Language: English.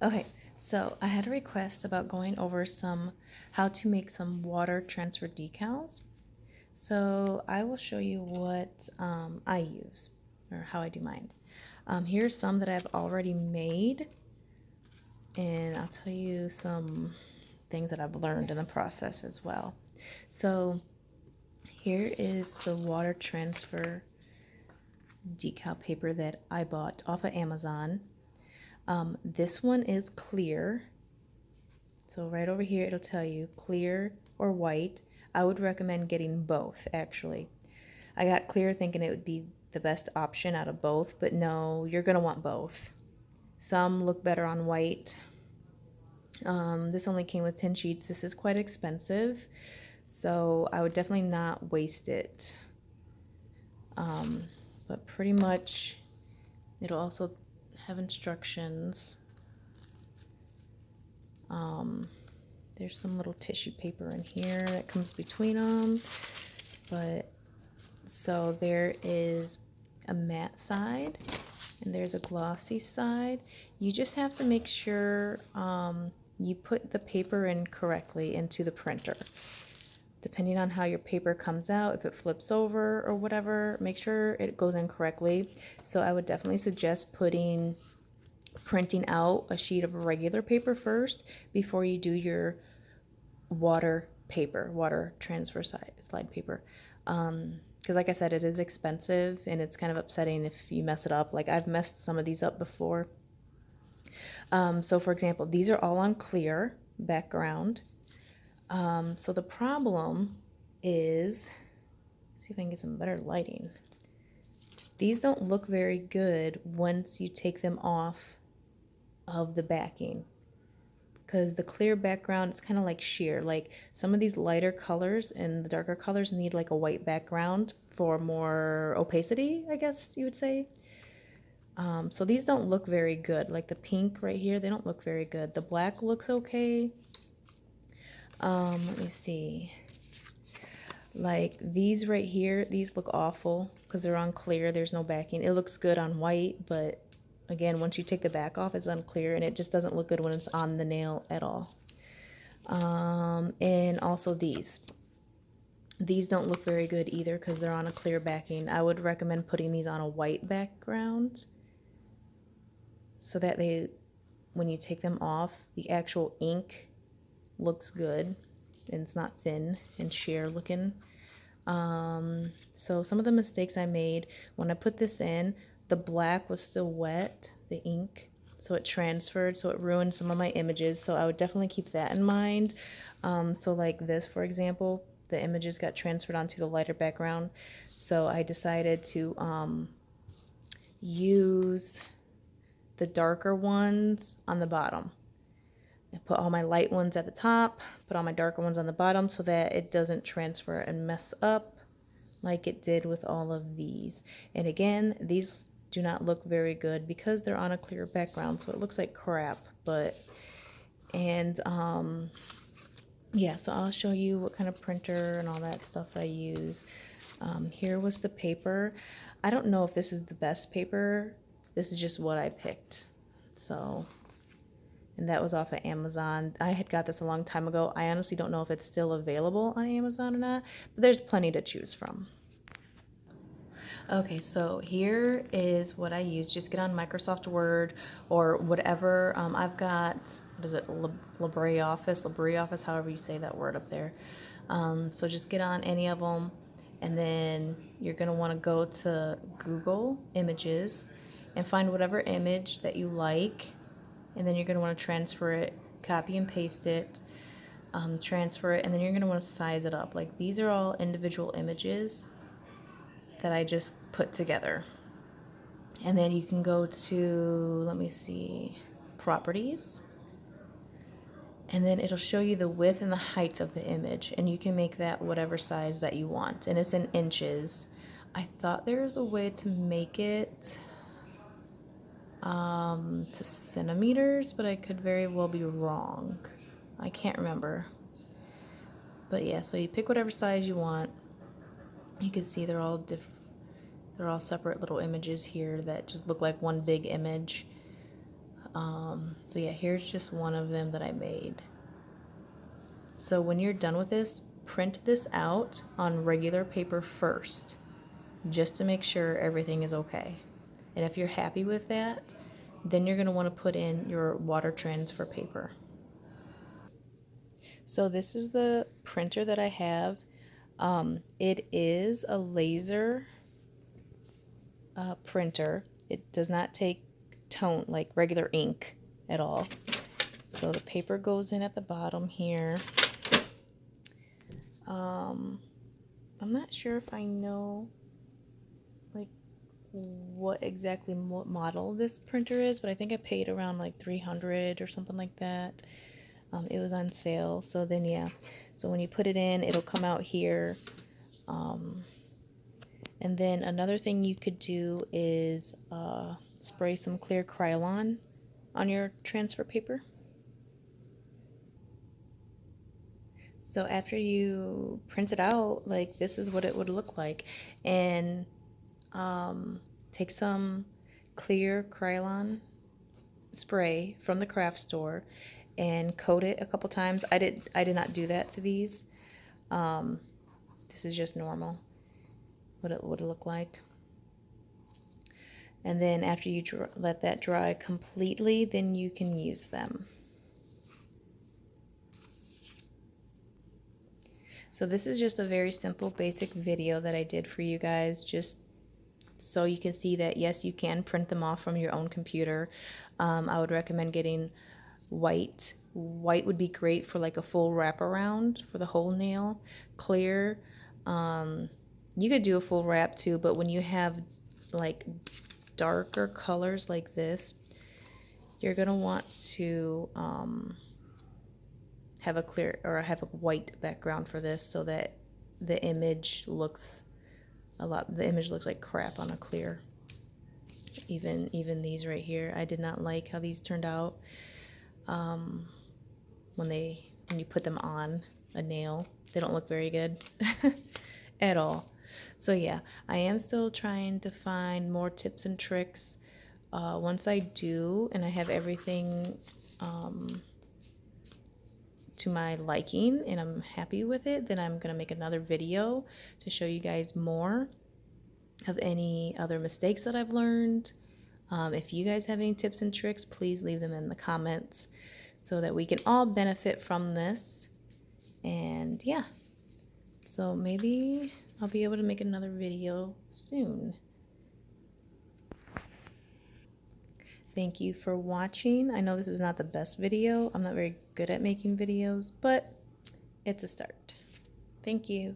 Okay, so I had a request about going over how to make some water transfer decals. So I will show you what I use or how I do mine. Here's some that I've already made, and I'll tell you some things that I've learned in the process as well. So here is the water transfer decal paper that I bought off of Amazon. This one is clear. So right over here, it'll tell you clear or white. I would recommend getting both, actually. I got clear thinking it would be the best option out of both, but no, you're going to want both. Some look better on white. This only came with 10 sheets. This is quite expensive, so I would definitely not waste it. But pretty much, it'll also have instructions. There's some little tissue paper in here that comes between them. But so there is a matte side and there's a glossy side. You just have to make sure you put the paper in correctly into the printer. Depending on how your paper comes out, if it flips over or whatever, make sure it goes in correctly. So I would definitely suggest printing out a sheet of regular paper first before you do your water transfer slide paper. Because like I said, it is expensive and it's kind of upsetting if you mess it up. Like I've messed some of these up before. So for example, these are all on clear background. So the problem is, see if I can get some better lighting. These don't look very good once you take them off of the backing, because the clear background is kind of like sheer. Like some of these lighter colors and the darker colors need like a white background for more opacity, I guess you would say. So these don't look very good. Like the pink right here, they don't look very good. The black looks okay. Let me see. Like these right here, these look awful because they're on clear. There's no backing. It looks good on white, but again, once you take the back off, it's unclear and it just doesn't look good when it's on the nail at all. And also these don't look very good either because they're on a clear backing. I would recommend putting these on a white background so that when you take them off, the actual ink looks good and it's not thin and sheer looking. So some of the mistakes I made when I put this in, the black was still wet, the ink, so it transferred, so it ruined some of my images. So I would definitely keep that in mind. So like this, for example, the images got transferred onto the lighter background. So I decided to use the darker ones on the bottom. I put all my light ones at the top, put all my darker ones on the bottom so that it doesn't transfer and mess up like it did with all of these. And again, these do not look very good because they're on a clear background, so it looks like crap. Yeah, so I'll show you what kind of printer and all that stuff I use. Here was the paper. I don't know if this is the best paper. This is just what I picked. So, and that was off of Amazon. I had got this a long time ago. I honestly don't know if it's still available on Amazon or not, but there's plenty to choose from. Okay, so here is what I use. Just get on Microsoft Word or whatever. I've got, what is it, LibreOffice, however you say that word up there. So just get on any of them, and then you're going to want to go to Google Images and find whatever image that you like, and then you're going to want to transfer it, copy and paste it, transfer it, and then you're going to want to size it up. Like these are all individual images that I just put together. And then you can go to, let me see, properties. And then it'll show you the width and the height of the image. And you can make that whatever size that you want. And it's in inches. I thought there was a way to make it to centimeters, but I could very well be wrong. I can't remember. But yeah, so you pick whatever size you want. You can see they're all different. They're all separate little images here that just look like one big image. So yeah, here's just one of them that I made. So when you're done with this, print this out on regular paper first, just to make sure everything is okay. And if you're happy with that, then you're going to want to put in your water transfer paper. So this is the printer that I have. It is a laser printer. It does not take tone like regular ink at all. So the paper goes in at the bottom here. I'm not sure if I know like what exactly what model this printer is, but I think I paid around like 300 or something like that. It was on sale. So then yeah, so when you put it in, it'll come out here. And then another thing you could do is spray some clear Krylon on your transfer paper. So after you print it out, like this is what it would look like. And take some clear Krylon spray from the craft store and coat it a couple times. I did not do that to these. This is just normal, what it would look like. And then after you let that dry completely, then you can use them. So this is just a very simple basic video that I did for you guys, just so you can see that yes, you can print them off from your own computer. I would recommend getting white. White would be great for like a full wraparound for the whole nail. Clear, you could do a full wrap too, but when you have like darker colors like this, you're gonna want to have a clear or have a white background for this so that the image looks the image looks like crap on a clear. Even these right here, I did not like how these turned out when you put them on a nail. They don't look very good at all. So yeah, I am still trying to find more tips and tricks. Once I do and I have everything to my liking and I'm happy with it, then I'm gonna make another video to show you guys more of any other mistakes that I've learned. If you guys have any tips and tricks, please leave them in the comments so that we can all benefit from this. And yeah, so maybe I'll be able to make another video soon. Thank you for watching. I know this is not the best video. I'm not very good at making videos, but it's a start. Thank you.